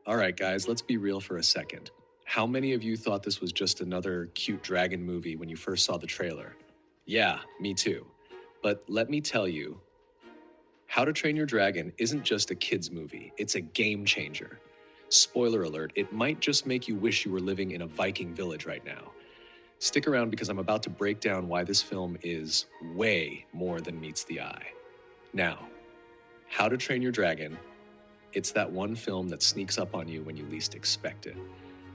All right, guys, let's be real for a second. How many of you thought this was just another cute dragon movie when you first saw the trailer? Yeah, me too. But let me tell you, How to Train Your Dragon isn't just a kid's movie, it's a game changer. Spoiler alert, it might just make you wish you were living in a Viking village right now. Stick around because I'm about to break down why this film is way more than meets the eye. Now, How to Train Your Dragon, it's that one film that sneaks up on you when you least expect it.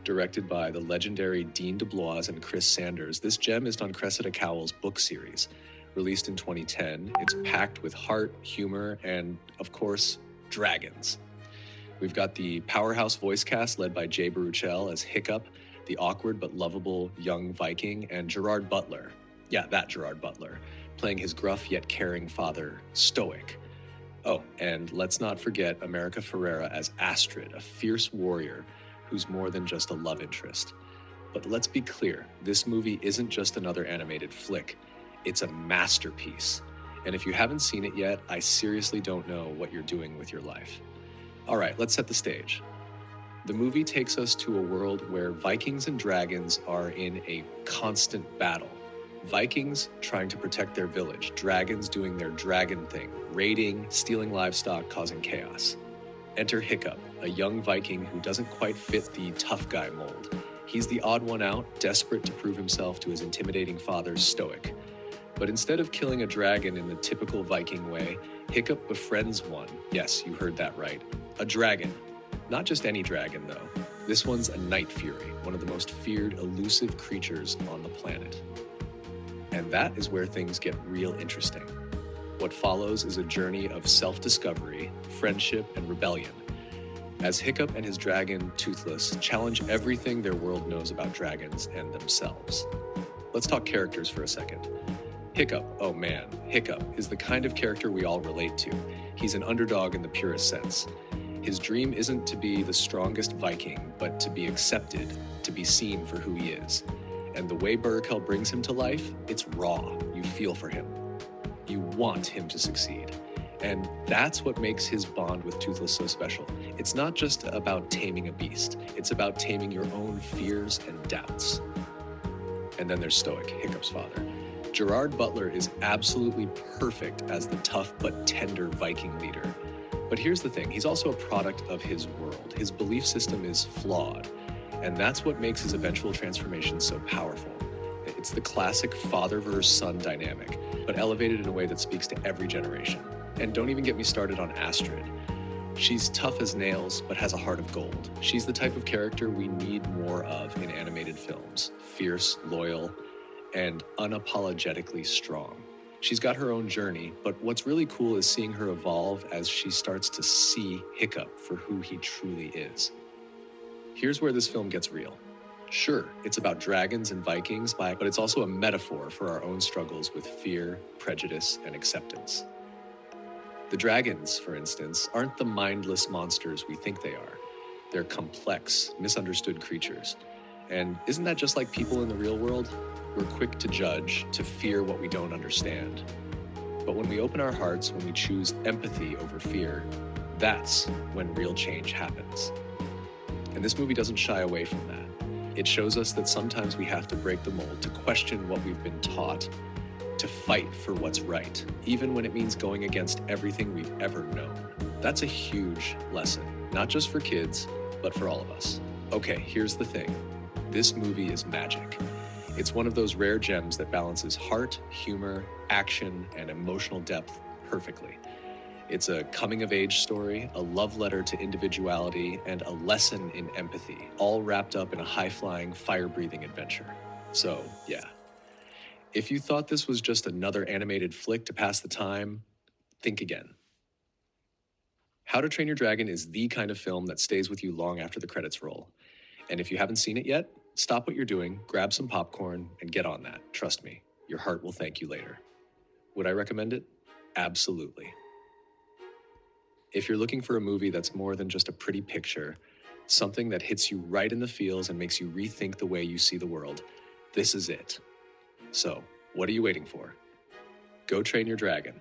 Directed by the legendary Dean DeBlois and Chris Sanders, this gem is on Cressida Cowell's book series. Released in 2010, it's packed with heart, humor, and, of course, dragons. We've got the powerhouse voice cast led by Jay Baruchel as Hiccup, the awkward but lovable young Viking, and Gerard Butler, yeah, that Gerard Butler, playing his gruff yet caring father, Stoic. Oh, and let's not forget America Ferrera as Astrid, a fierce warrior who's more than just a love interest. But let's be clear, this movie isn't just another animated flick. It's a masterpiece. And if you haven't seen it yet, I seriously don't know what you're doing with your life. All right, let's set the stage. The movie takes us to a world where Vikings and dragons are in a constant battle. Vikings trying to protect their village, dragons doing their dragon thing, raiding, stealing livestock, causing chaos. Enter Hiccup, a young Viking who doesn't quite fit the tough guy mold. He's the odd one out, desperate to prove himself to his intimidating father, Stoic. But instead of killing a dragon in the typical Viking way, Hiccup befriends one. Yes, you heard that right. A dragon. Not just any dragon, though. This one's a Night Fury, one of the most feared, elusive creatures on the planet. And that is where things get real interesting. What follows is a journey of self-discovery, friendship, and rebellion. As Hiccup and his dragon, Toothless, challenge everything their world knows about dragons and themselves. Let's talk characters for a second. Hiccup, oh man, Hiccup is the kind of character we all relate to. He's an underdog in the purest sense. His dream isn't to be the strongest Viking, but to be accepted, to be seen for who he is. And the way Baruchel brings him to life, it's raw. You feel for him. You want him to succeed. And that's what makes his bond with Toothless so special. It's not just about taming a beast. It's about taming your own fears and doubts. And then there's Stoic, Hiccup's father. Gerard Butler is absolutely perfect as the tough but tender Viking leader. But here's the thing, he's also a product of his world. His belief system is flawed, and that's what makes his eventual transformation so powerful. It's the classic father versus son dynamic, but elevated in a way that speaks to every generation. And don't even get me started on Astrid. She's tough as nails, but has a heart of gold. She's the type of character we need more of in animated films. Fierce, loyal, and unapologetically strong. She's got her own journey, but what's really cool is seeing her evolve as she starts to see Hiccup for who he truly is. Here's where this film gets real. Sure, it's about dragons and Vikings, but it's also a metaphor for our own struggles with fear, prejudice, and acceptance. The dragons, for instance, aren't the mindless monsters we think they are. They're complex, misunderstood creatures. And isn't that just like people in the real world? We're quick to judge, to fear what we don't understand. But when we open our hearts, when we choose empathy over fear, that's when real change happens. And this movie doesn't shy away from that. It shows us that sometimes we have to break the mold, to question what we've been taught, to fight for what's right, even when it means going against everything we've ever known. That's a huge lesson, not just for kids, but for all of us. Okay, here's the thing. This movie is magic. It's one of those rare gems that balances heart, humor, action, and emotional depth perfectly. It's a coming-of-age story, a love letter to individuality, and a lesson in empathy, all wrapped up in a high-flying, fire-breathing adventure. So, yeah. If you thought this was just another animated flick to pass the time, think again. How to Train Your Dragon is the kind of film that stays with you long after the credits roll. And if you haven't seen it yet, stop what you're doing, grab some popcorn, and get on that. Trust me, your heart will thank you later. Would I recommend it? Absolutely. If you're looking for a movie that's more than just a pretty picture, something that hits you right in the feels and makes you rethink the way you see the world, this is it. So, what are you waiting for? Go train your dragon.